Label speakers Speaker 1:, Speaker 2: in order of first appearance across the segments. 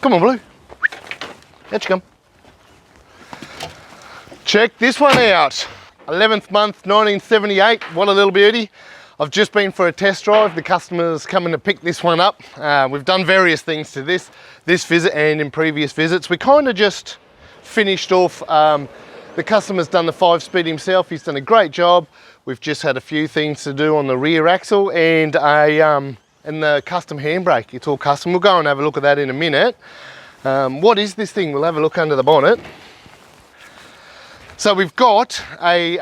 Speaker 1: Come on, Blue. Out you come. Check this one out. 11th month, 1978. What a little beauty. I've just been for a test drive. The customer's coming to pick this one up. We've done various things to this visit and in previous visits. We kind of just finished off. The customer's done the 5-speed himself. He's done a great job. We've just had a few things to do on the rear axle and the custom handbrake. It's all custom. We'll go and have a look at that in a minute. What is this thing? We'll have a look under the bonnet. So we've got a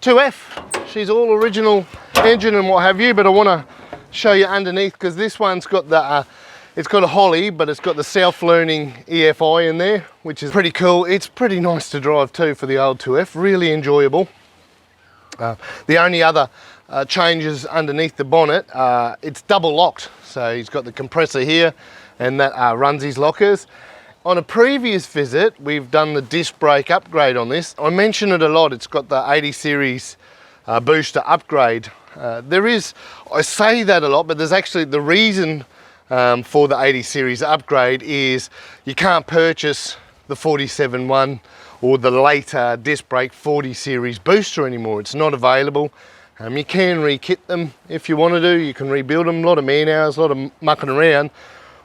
Speaker 1: 2F. She's all original engine and what have you, but I want to show you underneath because this one's got the it's got a Holly, but it's got the self-learning EFI in there, which is pretty cool. It's pretty nice to drive too for the old 2F, really enjoyable. The only other changes underneath the bonnet, it's double locked. So he's got the compressor here and that runs his lockers. On a previous visit, we've done the disc brake upgrade on this. I mention it a lot. It's got the 80 series booster upgrade. I say that a lot, but there's actually the reason for the 80 series upgrade is you can't purchase the 47 one or the later disc brake 40 series booster anymore. It's not available. You can re-kit them if you want to do. You can rebuild them. A lot of man hours, a lot of mucking around.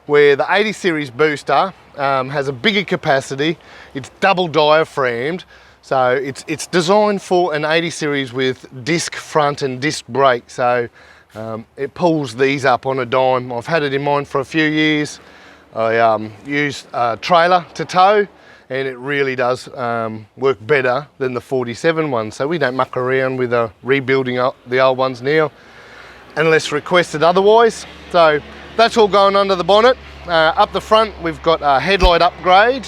Speaker 1: Where the 80 series booster has a bigger capacity. It's double diaphragmed. So it's designed for an 80 series with disc front and disc brake. So it pulls these up on a dime. I've had it in mind for a few years. I use a trailer to tow and it really does work better than the 47 one. So we don't muck around with rebuilding up the old ones now unless requested otherwise. So that's all going under the bonnet. Up the front we've got a headlight upgrade.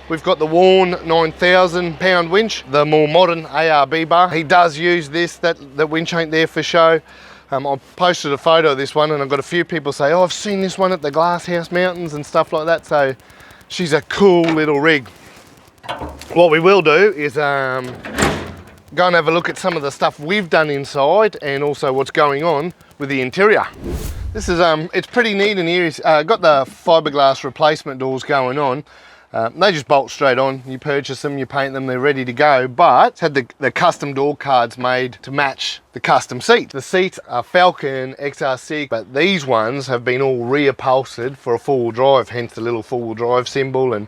Speaker 1: We've got the worn 9,000 pound winch, the more modern ARB bar. He does use this, that winch ain't there for show. I posted a photo of this one and I've got a few people say, oh, I've seen this one at the Glass House Mountains and stuff like that. So she's a cool little rig. What we will do is go and have a look at some of the stuff we've done inside and also what's going on with the interior. This is, it's pretty neat in here. It's got the fiberglass replacement doors going on. They just bolt straight on. You purchase them, you paint them, they're ready to go. But it's had the custom door cards made to match the custom seat. The seats are Falcon XR6, but these ones have been all reupholstered for a four-wheel drive, hence the little four-wheel drive symbol and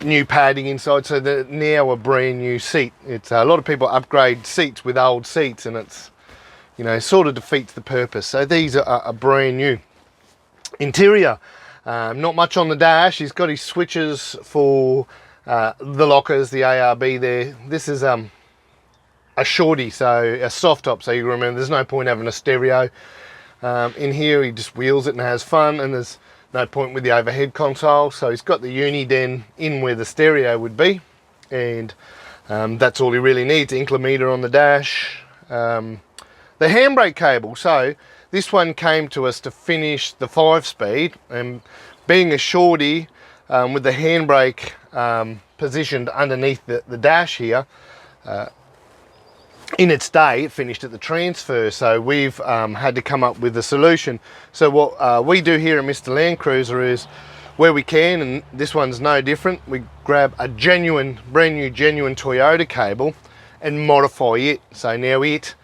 Speaker 1: new padding inside. So they're now a brand new seat. It's a lot of people upgrade seats with old seats, and it's, you know, sort of defeats the purpose. So these are brand new. Interior. Not much on the dash. He's got his switches for the lockers, the ARB there. This is a shorty, so a soft top, so you remember there's no point having a stereo in here. He just wheels it and has fun, and there's no point with the overhead console. So he's got the Uniden in where the stereo would be, and that's all he really needs. Inclimeter on the dash. The handbrake cable. So this one came to us to finish the 5-speed, and being a shorty with the handbrake positioned underneath the dash here, in its day it finished at the transfer, so we've had to come up with a solution. So what we do here at MrLandcruiser is, where we can, and this one's no different, we grab a brand new genuine Toyota cable and modify it. So now it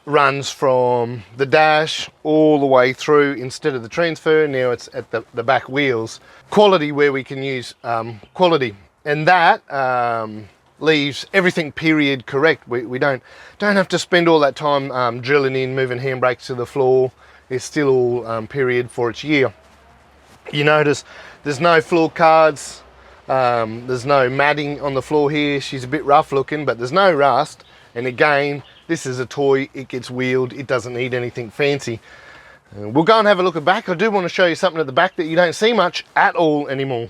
Speaker 1: runs from the dash all the way through. Instead of the transfer, now it's at the back wheels. Quality, where we can use quality, and that leaves everything period correct. We don't have to spend all that time drilling in, moving handbrakes to the floor. It's still all period for its year. You notice there's no floor cards, there's no matting on the floor here. She's a bit rough looking, but there's no rust. And again, this is a toy, it gets wheeled, it doesn't need anything fancy. We'll go and have a look at the back. I do want to show you something at the back that you don't see much at all anymore.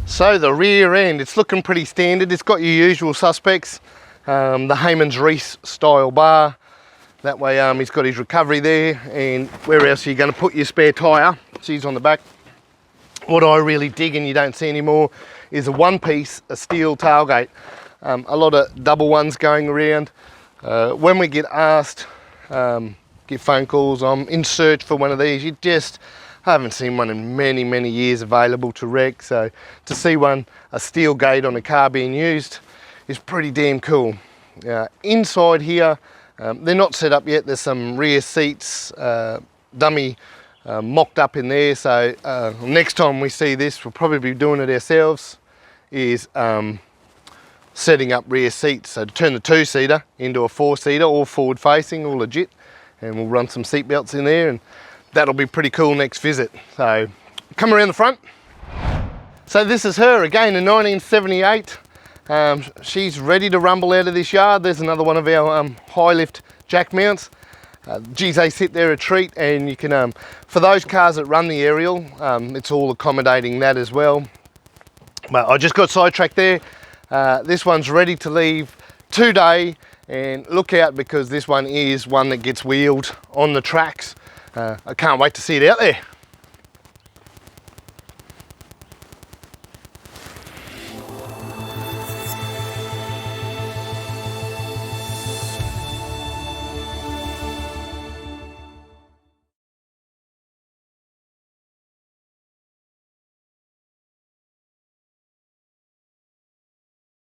Speaker 1: So the rear end, it's looking pretty standard. It's got your usual suspects. The Heyman's Reese style bar. That way he's got his recovery there, and where else are you going to put your spare tyre? She's on the back. What I really dig and you don't see anymore is a one-piece, a steel tailgate. A lot of double ones going around. When we get asked get phone calls. I'm in search for one of these. I haven't seen one in many, many years available to wreck. So to see one, a steel gate on a car being used, is pretty damn cool. Inside here, they're not set up yet. There's some rear seats, dummy mocked up in there. So next time we see this, we'll probably be doing it ourselves, is setting up rear seats. So to turn the 2-seater into a 4-seater, all forward facing, all legit. And we'll run some seat belts in there, and that'll be pretty cool next visit. So come around the front. So this is her again in 1978. She's ready to rumble out of this yard. There's another one of our high lift jack mounts. Geez, they sit there a treat, and you can, for those cars that run the aerial, it's all accommodating that as well. But I just got sidetracked there. This one's ready to leave today, and look out, because this one is one that gets wheeled on the tracks. I can't wait to see it out there.